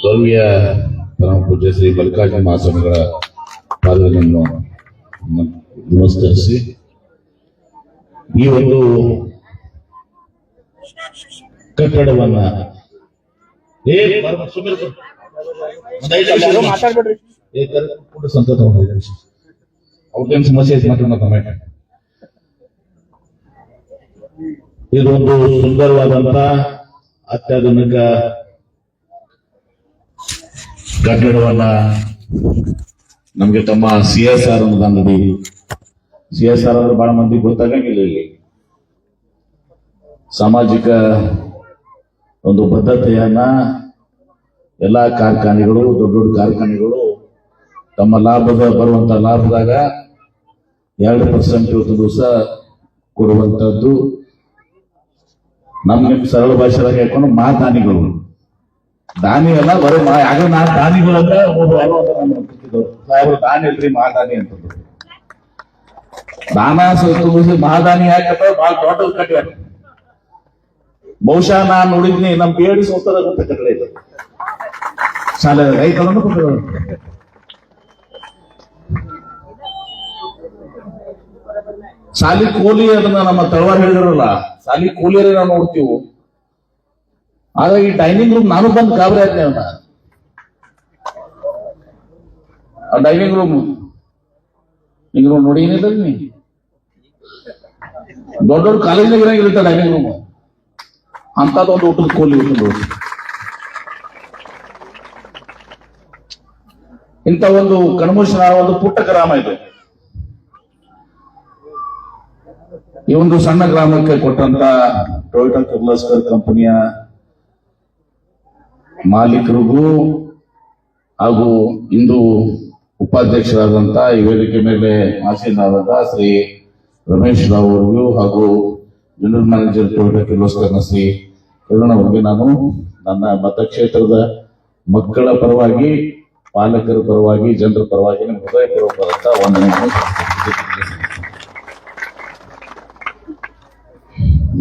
ಗೌರವಿಯ ಪರಮ ಪೂಜ್ಯ ಶ್ರೀ ಮಲ್ಲಿಕಾರ್ಜುನ ಮಹಾಸ್ವಾಮಿಗಳ ಪಾದಗಳನ್ನು ನಮಸ್ಕರಿಸಿ ಈ ಒಂದು ಕಟ್ಟಡವನ್ನ ಅವ್ರಿಗೇನು ಸಮಸ್ಯೆ ಐತೆ ಮಾತ್ರ ಇದೊಂದು ಸುಂದರವಾದಂತ ಅತ್ಯಾಧುನಿಕ ಕಟ್ಟಡವನ್ನ ನಮ್ಗೆ ತಮ್ಮ CSR ಅನ್ನೋದು CSR ಅಂದ್ರೆ ಬಹಳ ಮಂದಿ ಗೊತ್ತಾಗಂಗಿಲ್ಲ. ಇಲ್ಲಿ ಸಾಮಾಜಿಕ ಒಂದು ಬದ್ಧತೆಯನ್ನ ಎಲ್ಲಾ ಕಾರ್ಖಾನೆಗಳು, ದೊಡ್ಡ ದೊಡ್ಡ ಕಾರ್ಖಾನೆಗಳು ತಮ್ಮ ಬರುವಂತ ಲಾಭದಾಗ 2% ಇವತ್ತು ದಿವಸ ಕೊಡುವಂತದ್ದು. ನಮ್ಗೆ ಸರಳ ಭಾಷೆದಾಗ ಹೇಳ್ಕೊಂಡು ಮಹಾದಾನಿಗಳು, ದಾನಿ ಅಲ್ಲ ಬರೋ ಆಗ ನಾನು ದಾನಿಗಳು ಅಂದ್ರೆ ಸಾಹೇಬರು ದಾನಿ ಇಲ್ರಿ ಮಹಾದಾನಿ ಅಂತಂದ್ರು. ದಾನ ಮಹಾದಾನಿ ಯಾಕಂದ್ರೆ ಬಹಳ ದೊಡ್ಡ ಕಟ್ಟಡ. ಬಹುಶಃ ನಾನು ನೋಡಿದ್ನಿ ನಮ್ ಬೇಡಿ ಸೋತರ ಕಟ್ಟಡ ಇದು ಶಾಲೆ ರೈತರನ್ನು ಶಾಲಿ ಕೂಲಿ ಅದನ್ನ ನಮ್ಮ ತಳವಾರ ಹೇಳಿದ್ರಲ್ಲ, ಶಾಲಿ ಕೂಲಿಯರೇ ನಾವು ನೋಡ್ತೀವಿ. ಆದ್ರೆ ಈ ಡೈನಿಂಗ್ ರೂಮ್ ನಾನು ಬಂದು ಗಾಬರಿ ಆದ್ನೆ ಅವನ. ಆ ಡೈನಿಂಗ್ ರೂಮ್ ನೋಡಿ ಏನಿಲ್ಲ ನೀ ದೊಡ್ಡ ದೊಡ್ಡ ಕಾಲೇಜ್ನಾಗ ಇರಂಗಿರುತ್ತೆ ಡೈನಿಂಗ್ ರೂಮ್. ಅಂತದೊಂದು ಊಟದ ಕೂಲಿ ಇಂಥ ಒಂದು ಕಣ್ಮುಷನ ಒಂದು ಪುಟ್ಟ ಗ್ರಾಮ ಇದೆ. ಈ ಒಂದು ಸಣ್ಣ ಗ್ರಾಮಕ್ಕೆ ಕೊಟ್ಟಂತ ಟೊಯೋಟಾ ಕಿರ್ಲೋಸ್ಕರ್ ಕಂಪನಿಯ ಮಾಲೀಕರಿಗೂ ಹಾಗೂ ಇಂದು ಉಪಾಧ್ಯಕ್ಷರಾದಂತ ಈ ವೇದಿಕೆ ಮೇಲೆ ಆಸೀನರಾದ ಶ್ರೀ ರಮೇಶ್ ರಾವ್ ಅವರಿಗೂ ಹಾಗೂ ಜನರಲ್ ಮ್ಯಾನೇಜರ್ ಟೊಯೋಟಾ ಕಿರ್ಲೋಸ್ಕರ್ನ ಶ್ರೀ ಕಿರಣ್ ಅವರಿಗೆ ನಾನು ನನ್ನ ಮತಕ್ಷೇತ್ರದ ಮಕ್ಕಳ ಪರವಾಗಿ, ಪಾಲಕರ ಪರವಾಗಿ, ಜನರ ಪರವಾಗಿ ನಿಮ್ಮ ಹೃದಯಪೂರ್ವಕವಾದಂತ ವಂದನೆಗಳನ್ನು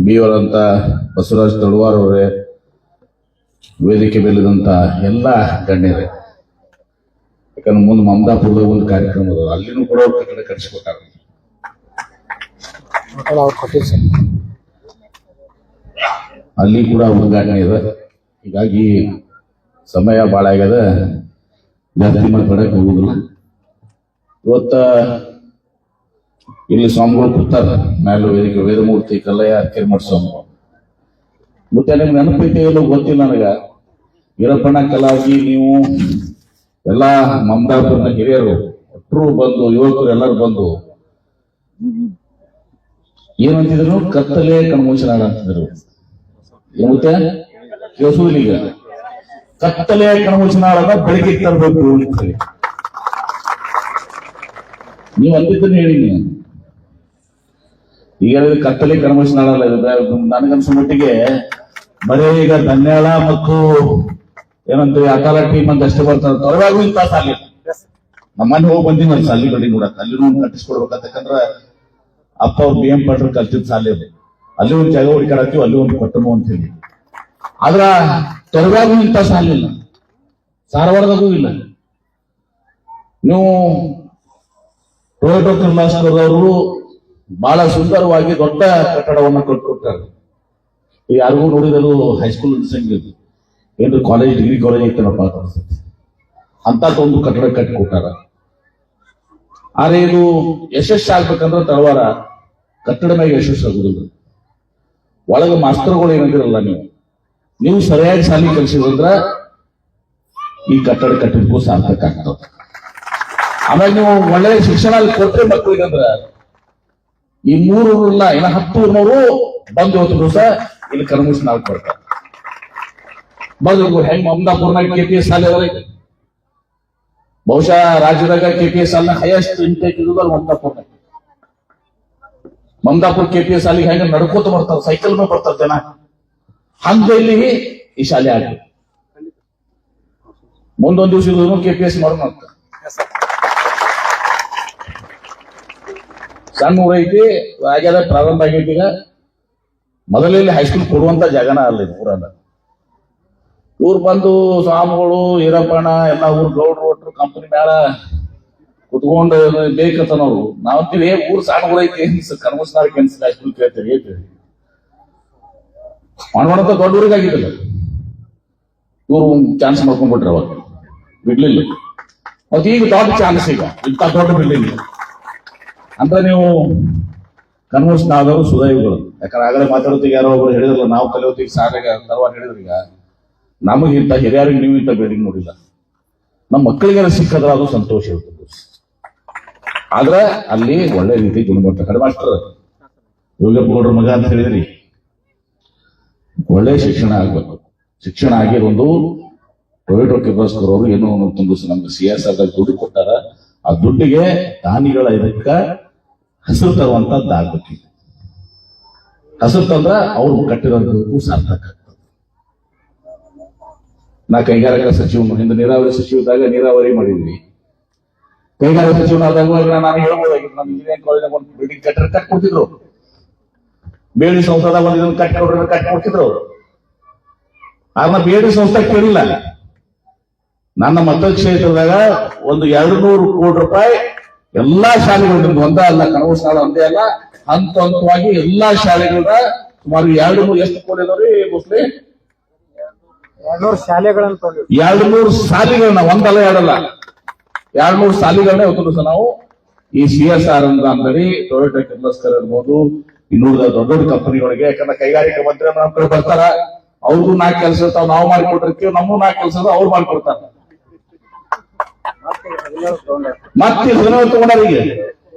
ಬಿಯವರಂತ ಬಸವರಾಜ್ ತಳವಾರ್ ಅವರೇ, ವೇದಿಕೆ ಮೇಲಿದಂತ ಎಲ್ಲ ಗಣ್ಯರೇ. ಯಾಕಂದ್ರೆ ಮುಂದೆ ಮಮದಾಪುರದ ಒಂದು ಕಾರ್ಯಕ್ರಮ ಅದ, ಅಲ್ಲಿನೂ ಕೂಡ ಅವ್ರ ಕಟ್ಟಡ ಕಟ್ಟಿಸ್ಕೊಟ್ಟಾರ. ಅಲ್ಲಿ ಕೂಡ ಉದ್ಘಾಟನೆ ಇದೆ. ಹೀಗಾಗಿ ಸಮಯ ಬಹಳ ಆಗ್ಯದ, ಜಾಸ್ತಿ ಮಾತಾಡಕ್ ಹೋಗುದಿಲ್ಲ. ಇವತ್ತ ಇಲ್ಲಿ ಸ್ವಾಮಿಗಳು ಕೂತಾರ ಮ್ಯಾಲ ವೇದಿಕೆ, ವೇದಮೂರ್ತಿ ಕಲ್ಲಯ್ಯ ಕಿರ್ಮಠ ಸ್ವಾಮಿಗಳು. ಮತ್ತೆ ನಿಮ್ಗೆ ನೆನಪೈತೆ ಎಲ್ಲೋ ಗೊತ್ತಿಲ್ಲ ನನಗ. ವೀರಪ್ಪಣ್ಣ ಕಲಾವಿ ನೀವು ಎಲ್ಲಾ ಮಮದಾಪುರನ ಹಿರಿಯರು ಒಟ್ಟರು ಬಂದು, ಯುವಕರು ಎಲ್ಲರೂ ಬಂದು ಏನಂತಿದ್ರು, ಕತ್ತಲೆ ಕಣ್ಮುಚ್ಚನಾಡ ಅಂತಿದ್ರು. ಮತ್ತೆ ಕೇಳಿಸುದಿಲ್ಲ ಈಗ. ಕತ್ತಲೆ ಕಣ್ಮುಚ್ಚನಾಡನ್ನ ಬೆಳಗ್ಗೆ ತರಬೇಕು ಅಂತ ನೀವು ಅಂದಿದ್ದನ್ನು ಹೇಳಿ. ಈಗ ಕತ್ತಲೆ ಕಣ್ಮುಚ್ಚನಾಡಲ್ಲ ಇದು. ನನಗನ್ಸೋ ಮಟ್ಟಿಗೆ ಬರೇ ಈಗ ಧನ್ಯಾಳ ಮತ್ತು ಏನಂತೀವಿ ಅಕಾಲ ಟೀಮ್ ಅಂತ ಅಷ್ಟೇ ಬರ್ತಾರೆ. ತೊರವಾಗೂ ಇಂತ ಸಾಲಿ ನಮ್ಮನೆ ಹೋಗಿ ಬಂದಿನಿ ಅಲ್ಲಿ ಸಾಲಿ ಗಡಿ ನೋಡಕ್. ಅಲ್ಲಿನೂ ಕಟ್ಟಿಸ್ಕೊಡ್ಬೇಕಂತಂದ್ರ ಅಪ್ಪ ಅವ್ರು BM ಪಾಟ್ರು ಕಲ್ತಿದ್ ಸಾಲಿ ಅದು. ಅಲ್ಲಿ ಒಂದು ಜಾಗ ಹುಡುಕಾಡತ್ತೀವಿ, ಅಲ್ಲಿ ಒಂದು ಕೊಟ್ಟನು ಅಂತ ಹೇಳಿ. ಆದ್ರ ತೊರವಾಗೂ ಇಂತ ಸಾಲಿಲ್ಲ, ಧಾರವಾಡದಾಗೂ ಇಲ್ಲ. ನೀವು ಟೊಯೋಟಾ ಕಿರ್ಲೋಸ್ಕರ್ ಅವರು ಬಹಳ ಸುಂದರವಾಗಿ ದೊಡ್ಡ ಕಟ್ಟಡವನ್ನು ಕಟ್ಟಿಕೊಡ್ತಾರೆ. ಯಾರಿಗೂ ನೋಡಿದ್ರು ಹೈಸ್ಕೂಲ್ ಅನ್ಸಂಗಿಲ್ಲ, ಏನು ಕಾಲೇಜ್, ಡಿಗ್ರಿ ಕಾಲೇಜ್ ಐತನಪ್ಪ ಅಂತ ಒಂದು ಕಟ್ಟಡ ಕಟ್ಟಿಕೊಟ್ಟಾರ. ಆದ್ರೆ ಇದು ಯಶಸ್ಸು ಆಗ್ಬೇಕಂದ್ರೆ ತಳವಾರ ಕಟ್ಟಡ ಮೇಲೆ ಯಶಸ್ಸು ಆಗುದಿಲ್ಲ. ಒಳಗೆ ಮಾಸ್ತರ್ಗಳು ಏನಂದಿರಲ್ಲ, ನೀವು ಸರಿಯಾಗಿ ಶಾಲಿ ಕಲಿಸಿದ್ರಂದ್ರ ಈ ಕಟ್ಟಡ ಕಟ್ಟಿದ್ಕೂ ಸಾರ್ಥಕ ಆಗ್ತದ. ಆಮೇಲೆ ನೀವು ಒಳ್ಳೆ ಶಿಕ್ಷಣ ಕೊಟ್ರೆ ಮಕ್ಕಳಿಗಂದ್ರ ಈ 3 ಊರಲ್ಲ ಇನ್ನ 10 ಊರ್ನವರು ಬಂದು ಇವತ್ತು ದಿವಸ ಇಲ್ಲಿ ಕಣ್ಮುಚ್ಚನ ಬರ್ತಾರೆ. ಬಂದು ಹೆಂಗ್ ಮಮದಾಪುರ್ನಾಗ KPS ಶಾಲೆ ಅದ. ಬಹುಶಃ ರಾಜ್ಯದಾಗ KPS ಶಾಲೆ ಹೈಯೆಸ್ಟ್ ಇಂಟೇಕ್ ಇರೋದು ಮಮದಾಪುರ್ನಾಗ. ಮಮದಾಪುರ್ KPS ಶಾಲೆಗೆ ಹೆಂಗ ನಡ್ಕೋತ ಬರ್ತಾರ, ಸೈಕಲ್ ಮೇಲೆ ಬರ್ತಾರ ಜನ. ಹಂಗ ಇಲ್ಲಿ ಈ ಶಾಲೆ ಆಗ ಮುಂದೊಂದು ದಿವಸ ಇದ್ರು KPS ಮಾಡೋಣ ಅಂತ. ಸಣ್ಣ ಊರ ಐತಿ, ಆಗ್ಯದ ಪ್ರಾರಂಭ ಆಗೈತಿ. ಈಗ ಮೊದಲಲ್ಲಿ ಹೈಸ್ಕೂಲ್ ಕೊಡುವಂತ ಜಾಗನ ಅಲ್ಲ ಇದು ಊರನ್ನ. ಇವ್ರು ಬಂದು ಸ್ವಾಮಿಗಳು ಈರಪ್ಪಣ್ಣ ಎಲ್ಲ ಊರ್ ಗೌಡ್ರು ಒಟ್ರು ಕಂಪನಿ ಮೇಳ ಕುತ್ಕೊಂಡು ಬೇಕಂತನವ್ರು ನಾವಂತೀವಿ ಊರ್ ಸಣ್ಣ ಊರೈತಿ ಕರ್ಮಸ್ನಾರಕ್ಕೆ ಅನ್ಸಿಲ್ಲ ಅಷ್ಟು ಕೇಳ್ತೀವಿ ಹೇಳ್ತೀವಿ ಮಾಡೋಣಂತ ದೊಡ್ಡ ಊರಿಗೆ ಆಗಿದ್ದಲ್ಲ ಇವ್ರು ಚಾನ್ಸ್ ಮಾಡ್ಕೊಂಡ್ಬಿಟ್ರೆ ಅವಾಗ ಬಿಡ್ಲಿಲ್ಲ ಮತ್ತೆ ಈಗ ದೊಡ್ಡ ಚಾನ್ಸ್ ಈಗ ಇಂಥ ದೊಡ್ಡ ಬಿಲ್ಡಿಂಗ್ ಅಂದ್ರೆ ನೀವು ಕನ್ವರ್ಷನ್ ಆದವರು ಸುದೈವಗಳು ಯಾಕಂದ್ರೆ ಆಗಲೇ ಮಾತಾಡೋತಿಗೆ ಯಾರೋ ಒಬ್ರು ಹೇಳಿದ್ರಲ್ಲ ನಾವು ಕಲಿಯೋತಿಗೆ ಸಾಲಾಗ ತರವಾರ ಹೇಳಿದ್ರು ಈಗ ನಮಗಿಂತ ಹಿರಿಯರಿಗೆ ನೀವು ಇಂಥ ಬಿಲ್ಡಿಂಗ್ ನೋಡಿಲ್ಲ ನಮ್ಮ ಮಕ್ಕಳಿಗೆಲ್ಲ ಸಿಕ್ಕದ್ರ ಅದು ಸಂತೋಷ ಇರ್ತದೆ ಆದ್ರೆ ಅಲ್ಲಿ ಒಳ್ಳೆ ರೀತಿ ಗುಣಮಟ್ಟ ಕಡಿಮೆ ಮಾಸ್ಟರ್ ಯೋಗಪ್ಪ ಗೌಡ್ರ ಮಗ ಅಂತ ಹೇಳಿದ್ರಿ ಒಳ್ಳೆ ಶಿಕ್ಷಣ ಆಗ್ಬೇಕು ಶಿಕ್ಷಣ ಆಗಿರೋದು ಟೊಯೋಟೋ ಕಿರ್ಲೋಸ್ಕರ್ ಅವರು ಏನೋ ಒಂದು ನಮ್ಗೆ CSR ದುಡ್ಡು ಕೊಟ್ಟಾರ ಆ ದುಡ್ಡಿಗೆ ದಾನಿಗಳ ಇದಕ್ಕ ಹಸಿರು ತರುವಂತದ್ದಾಗ್ಬೇಕು ಹಸಿರು ತಂದ್ರ ಅವ್ರು ಕಟ್ಟಿರೋದಕ್ಕೂ ಸಾರ್ಥಕ ಆಗ್ತದೆ ನಾ ಕೈಗಾರಿಕಾ ಸಚಿವ ಹಿಂದೆ ನೀರಾವರಿ ಸಚಿವದಾಗ ನೀರಾವರಿ ಮಾಡಿದ್ವಿ ಕೈಗಾರಿಕಾ ಸಚಿವನಾದಾಗ ನಾನು ಹೇಳ್ಬೋದಾಗಿತ್ತು ನಮ್ಮ ಇಂಜಿನಿಯರಿಂಗ್ ಕಾಲೇಜ್ ಒಂದು ಬಿಲ್ಡಿಂಗ್ ಕಟ್ಕೊಡ್ತಿದ್ರು ಬೇಡಿ ಸಂಸ್ಥಾದ ಒಂದು ಇದನ್ನು ಕಟ್ಕೊಡ್ತಿದ್ರು ಆದ್ರೆ ಬೇಡಿ ಸಂಸ್ಥೆ ಕೇಳಿಲ್ಲ ನನ್ನ ಮತಕ್ಷೇತ್ರದಾಗ ಒಂದು 200 ಕೋಟಿ ರೂಪಾಯಿ ಎಲ್ಲಾ ಶಾಲೆಗಳು ಒಂದೇ ಅಲ್ಲ ಕನವು ಶಾಲೆ ಒಂದೇ ಅಲ್ಲ ಹಂತ ಹಂತವಾಗಿ ಎಲ್ಲಾ ಶಾಲೆಗಳ ಸುಮಾರು 200 ಎಷ್ಟು ಕೋಟಿ ಅದಾವ್ರಿ ಮೋಸ್ಟ್ಲಿ 200 ಶಾಲೆಗಳನ್ನ 200 ಶಾಲೆಗಳನ್ನ ಒಂದಲ್ಲ ಎರಡಲ್ಲ 200 ಶಾಲೆಗಳನ್ನ ಇವತ್ತು ನಾವು ಈ CSR ಅಂಗಡಿ ಟೊಯೋಟೋ ಕಿರ್ಲೋಸ್ಕರ್ ಇರ್ಬೋದು ಇನ್ನೂರ ದೊಡ್ಡ ದೊಡ್ಡ ಕಂಪನಿಗಳಿಗೆ ಯಾಕಂದ್ರೆ ಕೈಗಾರಿಕಾ ಮಂತ್ರಿ ನಮ್ಮ ಕಡೆ ಬರ್ತಾರ ಅವ್ರಿಗೂ 4 ಕೆಲಸ ಇರ್ತಾವ ನಾವು ಮಾಡಿಕೊಟ್ಟಿರ್ತೀವಿ ನಮಗೂ 4 ಕೆಲಸ ಅವ್ರು ಮಾಡ್ಕೊಡ್ತಾರ ಮತ್ತೆ 17 ತಗೊಂಡಾರ ಈಗ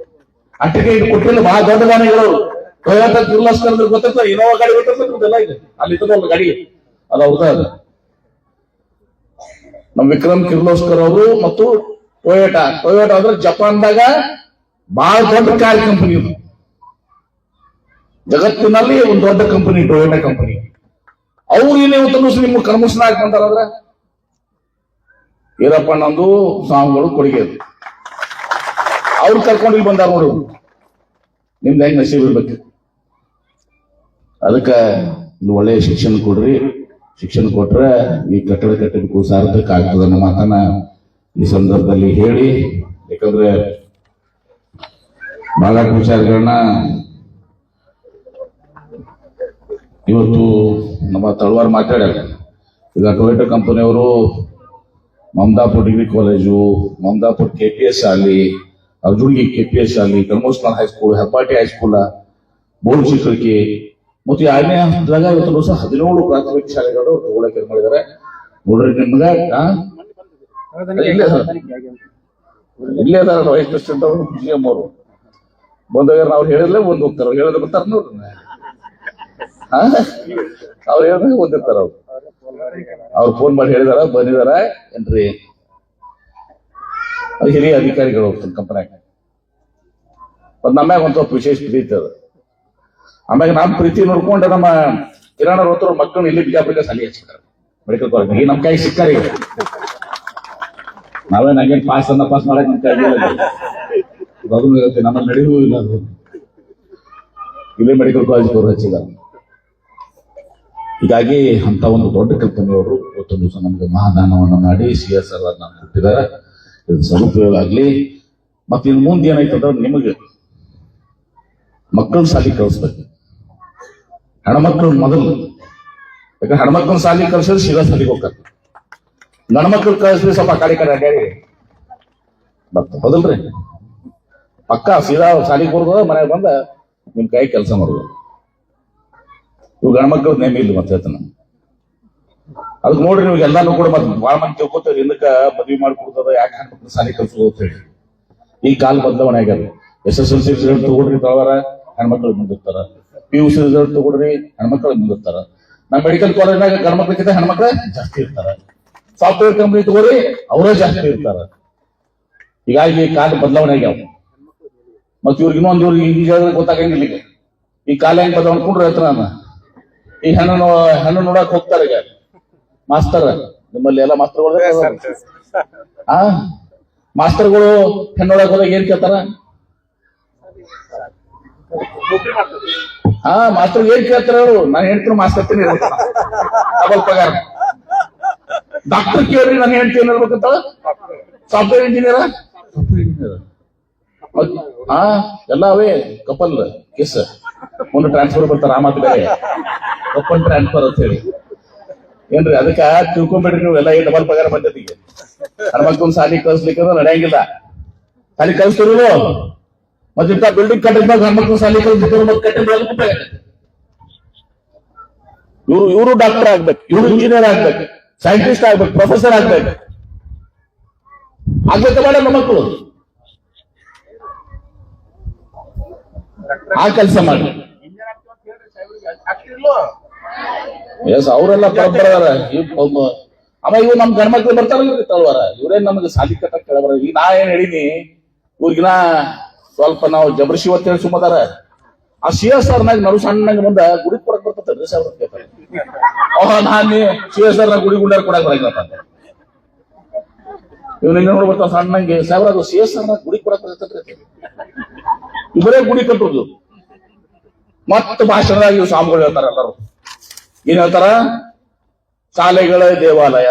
ಅಟ್ಟಿಗೆ ಈಗ ಕೊಟ್ಟಿಲ್ಲ ಬಹಳ ದೊಡ್ಡ ಗಾಡಿಗಳು ಟೊಯೋಟೋ ಕಿರ್ಲೋಸ್ಕರ್ ಗೊತ್ತಿರ್ತದೆ ಇನೋವಾ ಗಾಡಿ ಗೊತ್ತಿರ್ತದೆ ಈಗ ಅಲ್ಲಿ ಇದ್ದಲ್ಲ ಗಾಡಿ ಅದು ಅವ್ರದ ನಮ್ಮ ವಿಕ್ರಮ್ ಕಿರ್ಲೋಸ್ಕರ್ ಅವರು ಮತ್ತು ಟೊಯೋಟಾ ಅಂದ್ರೆ ಜಪಾನ್ದಾಗ ಬಹಳ ದೊಡ್ಡ ಕಾರ್ ಕಂಪನಿ ಇದು ಜಗತ್ತಿನಲ್ಲಿ ಒಂದು ದೊಡ್ಡ ಕಂಪನಿ ಟೊಯೋಟಾ ಕಂಪನಿ ಅವ್ರು ಏನೇವತ್ತು ನಿಮ್ಮ ಕರ್ಮಸ್ನ ಹಾಕೊಂತಾರಂದ್ರ ಈರಪ್ಪಣ್ಣಂದು ಸ್ವಾಮಿಗಳು ಕೊಡುಗೆ ಅವ್ರು ಕರ್ಕೊಂಡು ಇಲ್ಲಿ ಬಂದಾರ ನೋಡು ನಿಮ್ದು ಹೆಂಗ್ ನಸೀಬ್ ಇರ್ಬೇಕು ಅದಕ್ಕ ಇಲ್ಲಿ ಒಳ್ಳೆಯ ಶಿಕ್ಷಣ ಕೊಡ್ರಿ ಶಿಕ್ಷಣ ಕೊಟ್ರೆ ಈ ಕಟ್ಟಡ ಕಟ್ಟಡಕ್ಕೂ ಸಾರ್ಥಕ ಆಗ್ತದೆ ನಮ್ಮ ಮಾತನ್ನ ಈ ಸಂದರ್ಭದಲ್ಲಿ ಹೇಳಿ ಯಾಕಂದ್ರೆ ಬಹಳಷ್ಟು ವಿಚಾರಗಳನ್ನ ಇವತ್ತು ನಮ್ಮ ತಳವಾರ್ ಮಾತಾಡ್ಯಾರ ಈಗ ಟೊಯೋಟೋ ಕಂಪನಿಯವರು Mamadapur degree college Mamadapur KPS ಶಾಲೆ ಅರ್ಜುನ್ಗಿ KPS ಶಾಲೆ ಕರ್ಮೋಸ್ಕರ್ ಹೈಸ್ಕೂಲ್ ಹೆಬ್ಬಾಟಿ ಹೈಸ್ಕೂಲ ಬೋರ್ಡ್ ಶಿಕ್ಷಕಿ ಮತ್ತು 2ನೇ ಹಂತದಾಗ ಇವತ್ತು ದಿವಸ 17 ಪ್ರಾಥಮಿಕ ಶಾಲೆಗಳು ತಗೊಳಕ್ಕೆ ಮಾಡಿದ್ದಾರೆ ನೋಡ್ರಿ ನಿಮ್ಗ ಇಲ್ಲೇ ಅದಾರ ವೈಸ್ ಪ್ರೆಸಿಡೆಂಟ್ ಅವರು GM ಅವರು ಬಂದಾಗ ಅವ್ರು ಹೇಳಿದ್ರೆ ಒಂದ್ ಹೋಗ್ತಾರ ಹೇಳಿದ್ರೆ ಬರ್ತಾರ ನೋಡ್ರಿ ಅವ್ರು ಹೇಳಿದ್ರೆ ಓದಿರ್ತಾರ ಅವ್ರು ಫೋನ್ ಮಾಡಿ ಹೇಳಿದಾರ ಬಂದಿದಾರ ಏನ್ರಿ ಹಿರಿಯ ಅಧಿಕಾರಿಗಳು ಹೋಗ್ತಾರೆ ಕಂಪನಿಯಾಗ ಮತ್ ನಮ್ಯಾಗ ಒಂದ್ ಸ್ವಲ್ಪ ವಿಶೇಷ ಪ್ರೀತಿ ಅದ ಆಮ್ಯಾಗ ನಮ್ಮ ಪ್ರೀತಿ ನೋಡ್ಕೊಂಡು ನಮ್ಮ ಕಿರಾಣ ರೋತ್ರ ಮಕ್ಕಳನ್ನ ಇಲ್ಲಿ ಬಿಜಾಪುರ ಸಾಲಿ ಹಚ್ಚಿದ್ದಾರೆ ಮೆಡಿಕಲ್ ಕಾಲೇಜ್ ಈ ನಮ್ ಕೈ ಸಿಕ್ಕಾರಿ ನಾವೇ ನಂಗೇನ್ ಪಾಸ್ ಮಾಡಕ್ ನಮ್ ಕೈ ಅದು ನಮ್ಮ ನಡೆಯೂ ಇಲ್ಲ ಅದು ಇಲ್ಲೇ ಮೆಡಿಕಲ್ ಕಾಲೇಜ್ ಅವರು ಹಚ್ಚಿದ್ದಾರೆ ಹೀಗಾಗಿ ಅಂತ ಒಂದು ದೊಡ್ಡ ಕಂಪನಿಯವರು ಇವತ್ತೊಂದು ದಿವಸ ನಮಗೆ ಮಹಾದಾನವನ್ನು ಮಾಡಿ CSR ಕೊಟ್ಟಿದ್ದಾರೆ ಇದು ಸದುಪಯೋಗ ಆಗ್ಲಿ ಮತ್ತೆ ಇನ್ನು ಮುಂದೆ ಏನಾಯ್ತಂದ್ರೆ ನಿಮಗೆ ಮಕ್ಕಳ ಶಾಲೆ ಕಳಿಸ್ಬೇಕು ಹೆಣ್ಮಕ್ಳು ಮೊದಲು ಯಾಕಂದ್ರೆ ಹೆಣ್ಮಕ್ಳ ಶಾಲೆ ಕಳ್ಸಿದ್ರೆ ಸೀದಾ ಶಾಲೆಗೆ ಹೋಗ್ತಾರೆ ಗಂಡ್ಮಕ್ಳು ಕಳಿಸ್ರಿ ಸ್ವಲ್ಪ ಕಡೆ ಅಡ್ಯಾಡಿ ಬರ್ತ ಹೌದಲ್ರಿ ಪಕ್ಕ ಸೀದಾ ಶಾಲೆಗೆ ಬರೋದು ಮನೆಗೆ ಬಂದ ನಿಮ್ ಕೈ ಕೆಲಸ ಮಾಡೋದು ಇವು ಗಂಡ್ಮಕ್ಳು ನೇಮ ಇಲ್ಲ ಮತ್ತೆ ಹೇಳ್ತಾನ ಅದಕ್ಕೆ ನೋಡ್ರಿ ನೀವು ಎಲ್ಲಾನು ಕೂಡ ಮತ್ತೆ ಬಾಳ ಮಂದಿ ತಿಳ್ಕೊತಾರೆ ಹಿಂದಕ್ಕ ಮದ್ವಿ ಮಾಡ್ಕೊಡ್ತದ ಯಾಕೆ ಹೆಣ್ಮಕ್ಳು ಶಾಲೆ ಕಲ್ಸೋದು ಅಂತ ಹೇಳಿ ಈ ಕಾಲ ಬದಲಾವಣೆ ಆಗ್ಯಾರ SSLC ರಿಸಲ್ಟ್ ತಗೊಳ್ರಿ ತಳವಾರ ಹೆಣ್ಮಕ್ಳು ಮುಂದಿರ್ತಾರ PUC ರಿಸಲ್ಟ್ ತಗೊಳ್ರಿ ಹೆಣ್ಮಕ್ಳು ಮುಂದಿರ್ತಾರ ನಮ್ಮ ಮೆಡಿಕಲ್ ಕಾಲೇಜ್ನಾಗ ಗಂಡ್ಮಕ್ಳಿಗಿಂತ ಹೆಣ್ಮಕ್ಳ ಜಾಸ್ತಿ ಇರ್ತಾರ ಸಾಫ್ಟ್ವೇರ್ ಕಂಪನಿ ತಗೋರಿ ಅವರೇ ಜಾಸ್ತಿ ಇರ್ತಾರ ಹೀಗಾಗಿ ಕಾಲ ಬದಲಾವಣೆ ಆಗ್ಯಾವ ಮತ್ ಇವ್ರಿಗೆ ಇನ್ನೊಂದು ಈಗ ಗೊತ್ತಾಗಂಗಿಲ್ಲ ಈಗ ಈ ಕಾಲ ಹೆಂಗ್ ಬದಲಾವಣೆ ಕೊಂಡ್ರೆ ಹೇಳ್ತಾರ ನಾನು ಈ ಹೆಣ್ಣು ನೋಡಕ್ ಹೋಗ್ತಾರೆ ಈಗ ಮಾಸ್ತರ್ ನಿಮ್ಮಲ್ಲಿ ಎಲ್ಲ ಮಾಸ್ತರ್ಗಳು ಮಾಸ್ತರ್ಗಳು ಹೆಣ್ಣು ನೋಡಕ್ ಹೋದಾಗ ಏನ್ ಕೇಳ್ತಾರ ಮಾಸ್ತರ್ ಏನ್ ಕೇಳ್ತಾರ ನಾನು ಹೇಳ್ತೀನಿ ಮಾಸ್ತರ್ತೀನಿ ಡಬಲ್ ಪಗಾರ ಡಾಕ್ಟರ್ ಕೇಳ್ರಿ ನಾನು ಹೇಳ್ತೀನಿ ಏನಿರ್ಬೇಕಂತ ಸಾಫ್ಟ್ವೇರ್ ಇಂಜಿನಿಯರ್ ಹಾ ಎಲ್ಲ ಅವೇ ಕಪಲ್ ಕೇಸ್ ಮುಂದೆ ಟ್ರಾನ್ಸ್ಫರ್ ಬರ್ತಾರ ಆ ಮಾತು ಬೇರೆ ಕಪಲ್ ಟ್ರಾನ್ಸ್ಫರ್ ಅಂತ ಹೇಳಿ ಏನ್ರಿ ಅದಕ್ಕ ತಿಳ್ಕೊಂಬೇಡ್ರಿ ನೀವು ಎಲ್ಲ ಡಬಲ್ ಪಗಾರ ಬಂದೈತಿ ಈಗ ಹೆಣ್ಮಕ್ಳು ಸಾಲಿ ಕಳ್ಸ್ಲಿಕ್ಕೆ ನಡೆಯಂಗಿಲ್ಲ ಸಾಲಿ ಕಳ್ಸ್ತಿರೋ ಮತ್ತೆ ಇಂಥ ಬಿಲ್ಡಿಂಗ್ ಕಟ್ಟಿದ್ದಾಗ ಹೆಣ್ಮಕ್ಳು ಸಾಲಿ ಕಳ್ಸಿದ್ರು ಮತ್ತೆ ಕಟ್ಟಿದ್ರೆ ಇವರು ಡಾಕ್ಟರ್ ಆಗ್ಬೇಕು ಇವರು ಇಂಜಿನಿಯರ್ ಆಗ್ಬೇಕು ಸೈಂಟಿಸ್ಟ್ ಆಗ್ಬೇಕು ಪ್ರೊಫೆಸರ್ ಆಗ್ಬೇಕು ಆಗ್ಬೇಕು ಬೇಡ ನಮ್ಮ ಮಕ್ಕಳು ಆ ಕೆಲಸ ಮಾಡಿ ಎಸ್ ಅವರೆಲ್ಲ ಪರಬರ ಆಮೇಲೆ ಇವ್ ನಮ್ ಗಂಡ್ಮಕ್ಳು ಬರ್ತಾರಲ್ಲ ತಳವಾರ ಇವ್ರೇನ್ ನಮ್ಗೆ ಸಾಲಿ ಕಟ್ಟ ಕೇಳಬಾರ ಈಗ ನಾ ಏನ್ ಹೇಳಿನಿ ಇವ್ರಿಗಿನ ಸ್ವಲ್ಪ ನಾವು ಜಬರ್ಸಿ ಅಂತ ಹೇಳಿ ಸುಮ್ಮದಾರ ಆ CSR ನಾಗ ನಡು ಸಣ್ಣಂಗ ಮುಂದ ಗುಡಿ ಕೊಡಕ್ ಬರ್ತೈತೆ ನಾನ್ CSR ನಾಗ ಗುಡಿ ಗುಂಡಾರ ಕೊಡಕ್ ಬರಂಗಪ್ಪ ಅಂತ ಇವ್ನ ನೋಡ್ ಬರ್ತಾವ ಸಣ್ಣಂಗೆ ಸಾವಿರ ಅದು CSR ನಾಗ ಗುಡಿ ಕೊಡಕ್ ಬರ್ತೈತೆ ಇವರೇ ಗುಡಿ ಕಟ್ಟುದು ಮತ್ತ ಭಾಷಣದಾಗ ಇವ್ ಸ್ವಾಮಿಗಳು ಹೇಳ್ತಾರ ಎಲ್ಲರೂ ಏನ್ ಹೇಳ್ತಾರ ಶಾಲೆಗಳೇ ದೇವಾಲಯ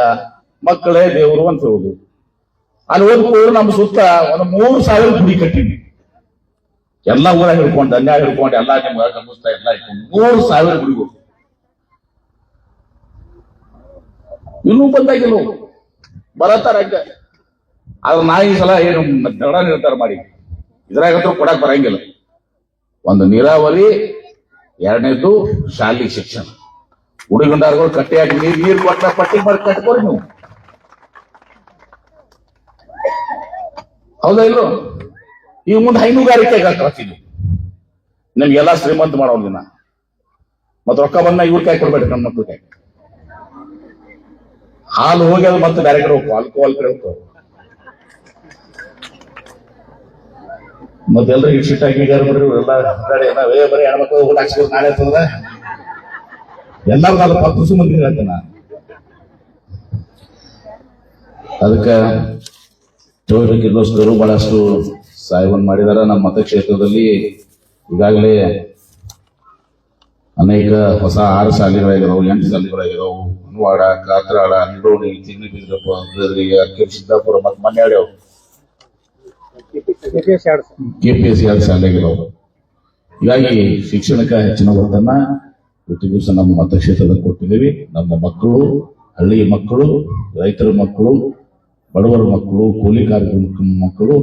ಮಕ್ಕಳೇ ದೇವರು ಅಂತ ಹೇಳುದು ಅಲ್ಲಿ ಓದ್ಕೊಂಡು ನಮ್ಮ ಸುತ್ತ ಒಂದು 3,000 ಗುಡಿ ಕಟ್ಟಿವಿ ಎಲ್ಲಾ ಊರಾಗ ಹಿಡ್ಕೊಂಡು ಅನ್ಯಾಯ ಹಿಡ್ಕೊಂಡು ಎಲ್ಲಾ ನಿಮ್ಗೆ ಗಮನಿಸ್ತಾ ಎಲ್ಲ ಇಟ್ಕೊಂಡು 3,000 ಗುಡಿಗಳು ಇನ್ನೂ ಬಂದಾಗಿಲ್ಲ ಬರತ್ತಾರ ಹಂಗ ಆದ್ರೆ ನಾ ಈ ಸಲ ಏನು ದಡ ನಿರ್ಧಾರ ಮಾಡಿ ಇದ್ರಾಗಂತೂ ಕೊಡಕ್ ಬರಂಗಿಲ್ಲ ಒಂದು ನೀರಾವರಿ ಎರಡನೇದು ಶಾಲಿ ಶಿಕ್ಷಣ ಹುಡುಗಂಡಾರ್ಗಳು ಕಟ್ಟಿ ಹಾಕಿ ನೀರ್ ಕೊಟ್ಟ ಪಟ್ಟಿ ಮಾಡಿ ಕಟ್ಕೋರಿ ನೀವು ಹೌದಾ ಇಲ್ಲೋ ಈಗ ಮುಂದೆ ಹೈನುಗಾರಿಕೆ ಕಳ್ತೀವಿ ನಿಮ್ಗೆಲ್ಲಾ ಶ್ರೀಮಂತ ಮಾಡೋದಿನ ಮತ್ ರೊಕ್ಕ ಬಂದ ಇವ್ರ ಕೈ ಕೊಡ್ಬೇಡ್ರಿ ನಮ್ಮ ಮಕ್ಳ ಕೈ ಹಾಲು ಹೋಗಿ ಅದು ಮತ್ತೆ ಬೇರೆ ಕಡೆ ಹೋಗ್ಕೋ ಆಲ್ಕೋಹಾಲ್ ಕಡೆ ಹೋಗ್ಕೋ ಮತ್ತೆಲ್ರಿಗೂ ಶಿಟ್ ಹಾಕಿ ಎಲ್ಲ ಬರೀ ಹೆಣ್ಮಕ್ಳು ಊಟ ಹಾಕ್ಸ್ಬೇಕು ನಾಳೆ ಅಂತಂದ್ರೆ ಎಲ್ಲರಿಗೂ ಅದು ಪತ್ತು ಮಂದಿ ಹೇಳ್ತೇನೆ ಅದಕ್ಕೆ ಇನ್ನೊಂದು ಬಹಳಷ್ಟು ಸಹಾಯವನ್ನು ಮಾಡಿದಾರ ನಮ್ಮ ಮತಕ್ಷೇತ್ರದಲ್ಲಿ ಈಗಾಗಲೇ ಅನೇಕ ಹೊಸ 6 ಶಾಲೆಗಳಾಗಿದಾವು 8 ಶಾಲೆಗಳಾಗಿದಾವು ಅನ್ವಾಡ ಕಾತ್ರಾಳ ನಿಡೋಣಿ ಚಿಗ್ನಿಬಿದ್ರಪ್ಪ ಅಕ್ಕಿ ಸಿದ್ದಾಪುರ ಮತ್ತು ಮನ್ಯಾಡ್ಯಾವ KPS 2 ಶಾಲೆಗಳಿದಾವು ಹೀಗಾಗಿ ಶಿಕ್ಷಣಕ್ಕೆ ಹೆಚ್ಚಿನ ಒತ್ತನ್ನ ಪ್ರತಿ ದಿವಸ ನಮ್ಮ ಮತಕ್ಷೇತ್ರದಲ್ಲಿ ಕೊಟ್ಟಿದ್ದೀವಿ ನಮ್ಮ ಮಕ್ಕಳು ಹಳ್ಳಿಯ ಮಕ್ಕಳು ರೈತರ ಮಕ್ಕಳು ಬಡವರ ಮಕ್ಕಳು ಕೂಲಿ ಕಾರ್ಮಿಕ ಮಕ್ಕಳು